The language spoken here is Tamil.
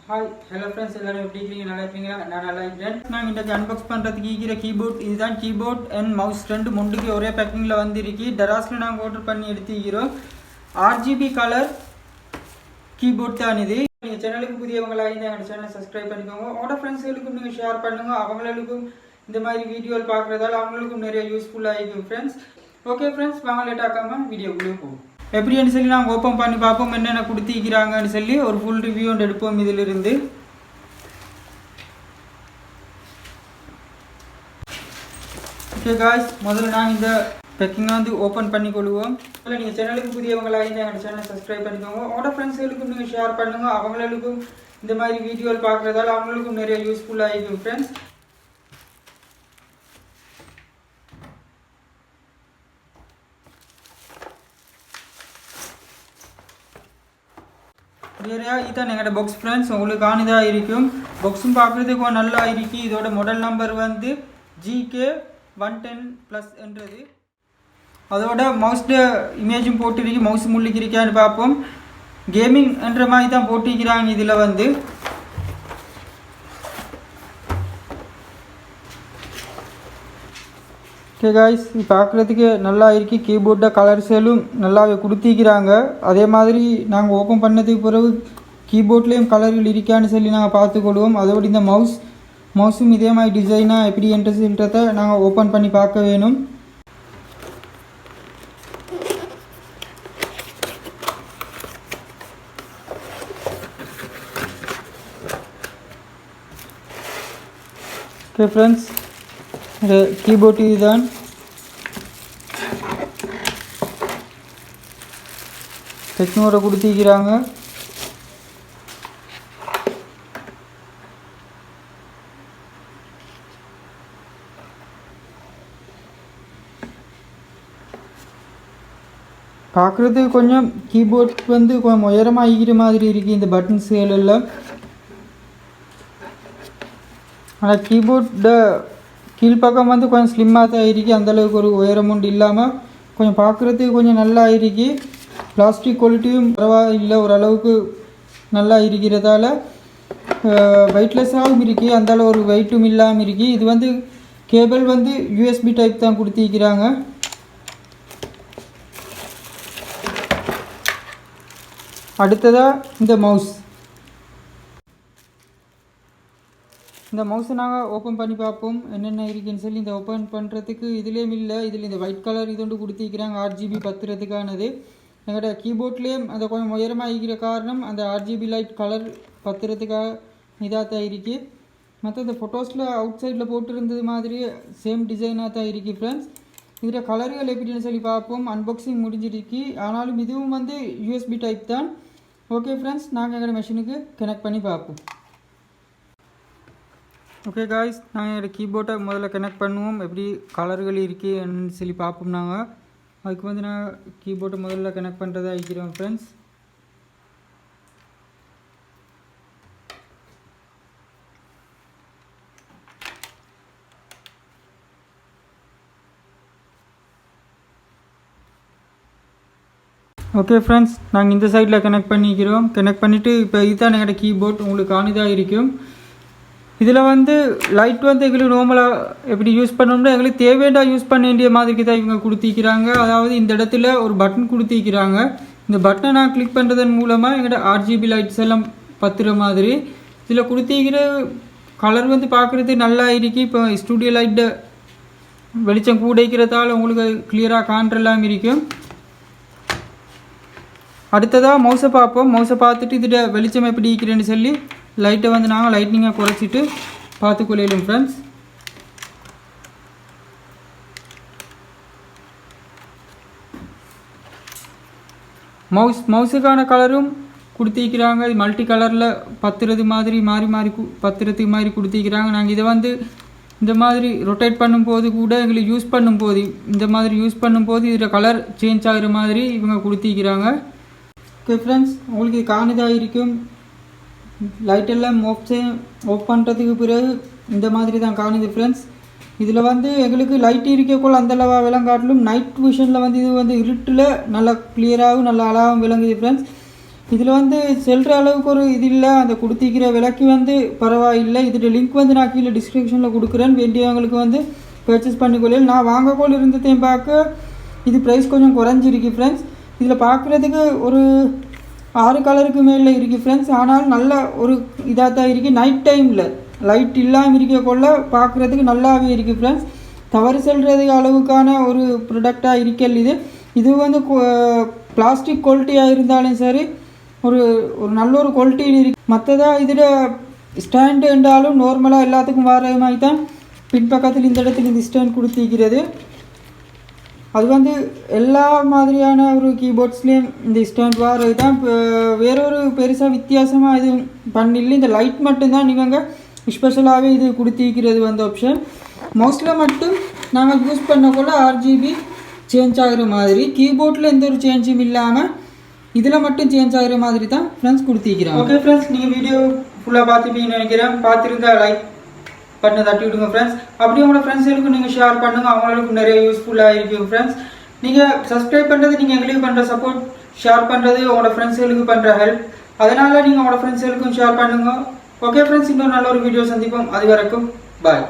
ஹாய் ஹலோ ஃப்ரெண்ட்ஸ், எல்லாரும் எப்படி இருக்கீங்க? நல்லா இருக்கீங்களா? நான் நல்லா இருக்கேன். நான் இன்றைக்கி அன்பாக்ஸ் பண்ணுறதுக்கு இருக்கிற கீபோர்ட் இதுதான். கீபோர்ட் அண்ட் மவுஸ் ரெண்டு முண்டுக்கு ஒரே பேக்கிங்கில் வந்துருக்கு. டராஸில் நாங்கள் ஆர்டர் பண்ணி எடுத்துக்கிறோம். RGB கலர் கீபோர்ட் தான் இது. நீங்கள் சேனலுக்கு புதியவங்களாக இருந்தால் எங்கள் சேனலை சப்ஸ்கிரைப் பண்ணிக்கோங்க. உங்களோட ஃப்ரெண்ட்ஸுகளுக்கும் நீங்கள் ஷேர் பண்ணுங்கள். அவங்களுக்கும் இந்த மாதிரி வீடியோவில் பார்க்குறதால அவங்களுக்கும் நிறைய யூஸ்ஃபுல்லாக இருக்கும் ஃப்ரெண்ட்ஸ். ஓகே ஃப்ரெண்ட்ஸ், வாங்க லேட் ஆக்காமல் வீடியோக்குள்ளே போவோம். எப்படின்னு சொல்லி நாங்கள் ஓப்பன் பண்ணி பார்ப்போம், என்னென்ன கொடுத்திக்கிறாங்கன்னு சொல்லி ஒரு ஃபுல் ரிவ்யூ ஒன்று எடுப்போம் இதிலிருந்து. ஓகே காய்ஸ், முதல்ல நாங்கள் இந்த பேக்கிங்கை வந்து ஓப்பன் பண்ணி கொள்வோம். இல்லை நீங்கள் சேனலுக்கு புதியவங்களாக இருந்தால் எங்கள் சேனலை சப்ஸ்கிரைப் பண்ணிக்கோங்க. உங்களோட ஃப்ரெண்ட்ஸுகளுக்கும் நீங்கள் ஷேர் பண்ணுங்கள். அவங்களுக்கும் இந்த மாதிரி வீடியோவில் பார்க்குறதால அவங்களுக்கும் நிறைய யூஸ்ஃபுல்லாக இருக்கும் ஃப்ரெண்ட்ஸ். இதுதான் எங்களோட பாக்ஸ் ஃப்ரெண்ட்ஸ். உங்களுக்கு ஆனதாக இருக்கும். பாக்ஸும் பார்க்குறதுக்கு நல்லா இருக்கு. இதோட மாடல் நம்பர் வந்து GK110+ என்றது. அதோட மவுஸில் இமேஜும் போட்டுருக்கு. மவுஸ் முள்ளிக்கு இருக்கான்னு பார்ப்போம். கேமிங் என்ற மாதிரி தான் போட்டிருக்கிறாங்க இதில் வந்து. ஓகே காய்ஸ், பார்க்குறதுக்கு நல்லா இருக்குது. கீபோர்டை கலர்ஸெல்லாம் நல்லாவே கொடுத்திக்கிறாங்க. அதே மாதிரி நாங்கள் ஓப்பன் பண்ணதுக்கு பிறகு கீபோர்ட்லேயும் கலர்கள் இருக்கான்னு சொல்லி நாங்கள் பார்த்துக்கொள்வோம். அதோடு இந்த மவுஸும் இதே மாதிரி டிசைனாக எப்படி என்று சொல்கிறத நாங்கள் ஓப்பன் பண்ணி பார்க்க வேணும். ஓகே ஃப்ரெண்ட்ஸ், கீபோர்ட் இதுதான். டெக்னோட கொடுத்திருக்கிறாங்க. பார்க்குறது கொஞ்சம் கீபோர்ட் வந்து கொஞ்சம் உயரமாக இருக்கிற மாதிரி இருக்குது இந்த பட்டன்ஸுகள் எல்லாம். ஆனால் கீபோர்ட கீழ்ப்பக்கம் வந்து கொஞ்சம் ஸ்லிம்மாக தான் இருக்குது. அந்தளவுக்கு ஒரு உயரம் உண்டு இல்லாமல் கொஞ்சம் பார்க்குறதுக்கு கொஞ்சம் நல்லா இருக்குது. பிளாஸ்டிக் குவாலிட்டியும் பரவாயில்லை, ஓரளவுக்கு நல்லா இருக்கிறதால வெயிட்லெஸ்ஸாகவும் இருக்குது. அந்தளவு ஒரு வெயிட்டும் இல்லாமல் இருக்குது. இது வந்து கேபிள் வந்து USB டைப் தான் கொடுத்திருக்கிறாங்க. அடுத்ததாக இந்த மவுஸ். இந்த மவுஸை நாங்கள் ஓப்பன் பண்ணி பார்ப்போம் என்னென்ன இருக்குன்னு சொல்லி. இந்த ஓப்பன் பண்ணுறதுக்கு இதுலேயும் இல்லை, இதில் இந்த ஒயிட் கலர் இது ஒன்று கொடுத்திருக்கிறாங்க RGB பத்துறதுக்கானது. எங்களோட கீபோர்ட்லேயும் அந்த கொஞ்சம் உயரமாக இருக்கிற காரணம் அந்த RGB லைட் கலர் பத்துறதுக்காக இதாக தான் இருக்குது. மற்ற இந்த ஃபோட்டோஸில் அவுட் சைடில் போட்டிருந்தது மாதிரி சேம் டிசைனாக தான் இருக்குது ஃப்ரெண்ட்ஸ். இதில் கலர்கள் எப்படின்னு சொல்லி பார்ப்போம். அன்பாக்சிங் முடிஞ்சிருக்கு. ஆனாலும் இதுவும் வந்து USB டைப் தான். ஓகே ஃப்ரெண்ட்ஸ், நாங்கள் எங்களோட மெஷினுக்கு கனெக்ட் பண்ணி பார்ப்போம். ஓகே காய்ஸ், நாங்கள் என்னோடய கீபோர்டை முதல்ல கனெக்ட் பண்ணுவோம். எப்படி கலர்கள் இருக்குன்னு சொல்லி பார்ப்போம். நாங்கள் அதுக்கு வந்து நான் கீபோர்டை முதல்ல கனெக்ட் பண்ணுறதா இருக்கிறோம் ஃப்ரெண்ட்ஸ். ஓகே ஃப்ரெண்ட்ஸ், நாங்கள் இந்த சைடில் கனெக்ட் பண்ணிக்கிறோம். கனெக்ட் பண்ணிவிட்டு இப்போ இதுதான் எங்களோட கீபோர்ட் உங்களுக்கு ஆனதாக இருக்கும். இதில் வந்து லைட் வந்து எங்களுக்கு நார்மலாக எப்படி யூஸ் பண்ணோம்னா எங்களுக்கு தேவையான யூஸ் பண்ண வேண்டிய மாதிரி தான் இவங்க கொடுத்திக்கிறாங்க. அதாவது இந்த இடத்துல ஒரு பட்டன் கொடுத்திக்கிறாங்க. இந்த பட்டனை நான் கிளிக் பண்ணுறதன் மூலமாக எங்களோட RGB லைட்ஸ் எல்லாம் பத்துற மாதிரி. இதில் கொடுத்திக்கிற கலர் வந்து பார்க்குறது நல்லா இருக்குது. இப்போ ஸ்டூடியோ லைட்டை வெளிச்சம் கூடைக்கிறதால உங்களுக்கு கிளியராக காண்றெல்லாம் இருக்கும். அடுத்ததாக மவுஸை பார்ப்போம். மவுஸை பார்த்துட்டு இதில் வெளிச்சம் எப்படி இருக்கிறேன்னு சொல்லி லைட்டை வந்து நாங்கள் லைட்னிங்காக குறைச்சிட்டு பார்த்துக்கொள்ளும் ஃப்ரெண்ட்ஸ். மவுஸுக்கான கலரும் கொடுத்திருக்கிறாங்க. இது மல்டி கலரில் பத்துறது மாதிரி மாறி மாறி பத்துறதுக்கு மாதிரி கொடுத்திருக்கிறாங்க. நாங்கள் இதை வந்து இந்த மாதிரி ரொட்டேட் பண்ணும்போது கூட எங்களுக்கு யூஸ் பண்ணும்போது இந்த மாதிரி யூஸ் பண்ணும்போது இதில் கலர் சேஞ்ச் ஆகிற மாதிரி இவங்க கொடுத்திருக்கிறாங்க. ஓகே ஃப்ரெண்ட்ஸ், உங்களுக்கு இது காணதாக இருக்கும். லைட்டெல்லாம் ஆஃப் பண்ணுறதுக்கு பிறகு இந்த மாதிரி தான் காணுது ஃப்ரெண்ட்ஸ். இதில் வந்து எங்களுக்கு லைட் இருக்கக்குள்ள அந்தளவா விளங்காட்டிலும் நைட் விஷனில் வந்து இது வந்து இருட்டில் நல்லா கிளியராகவும் நல்லா அழகாகவும் விளங்குது ஃப்ரெண்ட்ஸ். இதில் வந்து செல்கிற அளவுக்கு ஒரு இது இல்லை. அந்த கொடுத்திக்கிற விலைக்கு வந்து பரவாயில்லை. இதோட லிங்க் வந்து நான் கீழே டிஸ்கிரிப்ஷனில் கொடுக்குறேன். வேண்டியவங்களுக்கு வந்து பர்ச்சேஸ் பண்ணிக்கொள்ள. நான் வாங்கக்கோள் இருந்ததையும் பார்க்க இது ப்ரைஸ் கொஞ்சம் குறைஞ்சிருக்கு ஃப்ரெண்ட்ஸ். இதில் பார்க்குறதுக்கு ஒரு 6 கலருக்கு மேலே இருக்குது ஃப்ரெண்ட்ஸ். ஆனால் நல்ல ஒரு இதாக தான் இருக்குது. நைட் டைமில் லைட் இல்லாமல் இருக்கக்குள்ள பார்க்குறதுக்கு நல்லாவே இருக்குது ஃப்ரெண்ட்ஸ். தவறு செல்றதுக்கு அளவுக்கான ஒரு ப்ராடக்டாக இருக்கல் இது. இது வந்து பிளாஸ்டிக் குவாலிட்டியாக இருந்தாலும் சரி ஒரு நல்ல ஒரு குவாலிட்டியில் இருக்கு. மற்றதாக இதில் ஸ்டாண்டு என்றாலும் நார்மலாக எல்லாத்துக்கும் வர மாதிரி தான் பின்பக்கத்தில் இந்த இடத்துல இந்த ஸ்டாண்ட் கொடுத்திருக்கிறது. அது வந்து எல்லா மாதிரியான ஒரு கீபோர்ட்ஸ்லேயும் இந்த ஸ்டாண்ட் வாரது தான். வேறொரு பெருசாக வித்தியாசமாக இது பண்ணிடல. இந்த லைட் மட்டும்தான் இவங்க ஸ்பெஷலாகவே இது கொடுத்திருக்கிறது வந்து ஆப்ஷன். மவுஸில் மட்டும் நாங்கள் யூஸ் பண்ணக்குள்ள RGB சேஞ்ச் ஆகிற மாதிரி, கீபோர்டில் எந்த ஒரு சேஞ்சும் இல்லாமல் இதில் மட்டும் சேஞ்ச் ஆகிற மாதிரி தான் ஃப்ரெண்ட்ஸ் கொடுத்திருக்கிறாங்க. ஓகே ஃப்ரெண்ட்ஸ், நீங்கள் வீடியோ ஃபுல்லாக பார்த்துப்பீங்கன்னு நினைக்கிறேன். பார்த்துருந்தா லைக் பட்டனை தட்டி விடுங்க ஃப்ரெண்ட்ஸ். அப்படியே உங்களோட ஃப்ரெண்ட்ஸுகளுக்கும் நீங்கள் ஷேர் பண்ணுங்கள். அவங்களுக்கும் நிறைய யூஸ்ஃபுல்லாக இருக்கும் ஃப்ரெண்ட்ஸ். நீங்கள் சப்ஸ்கிரைப் பண்ணுறது நீங்கள் எங்களுக்கு பண்ணுற சப்போர்ட், ஷேர் பண்ணுறது உங்களோட ஃப்ரெண்ட்ஸுகளுக்கு பண்ணுற ஹெல்ப். அதனால் நீங்கள் உங்களோட ஃப்ரெண்ட்ஸுகளுக்கும் ஷேர் பண்ணுங்கள். ஓகே ஃப்ரெண்ட்ஸ், இன்னொரு நல்ல ஒரு வீடியோ சந்திப்போம். அது வரைக்கும் பாய்.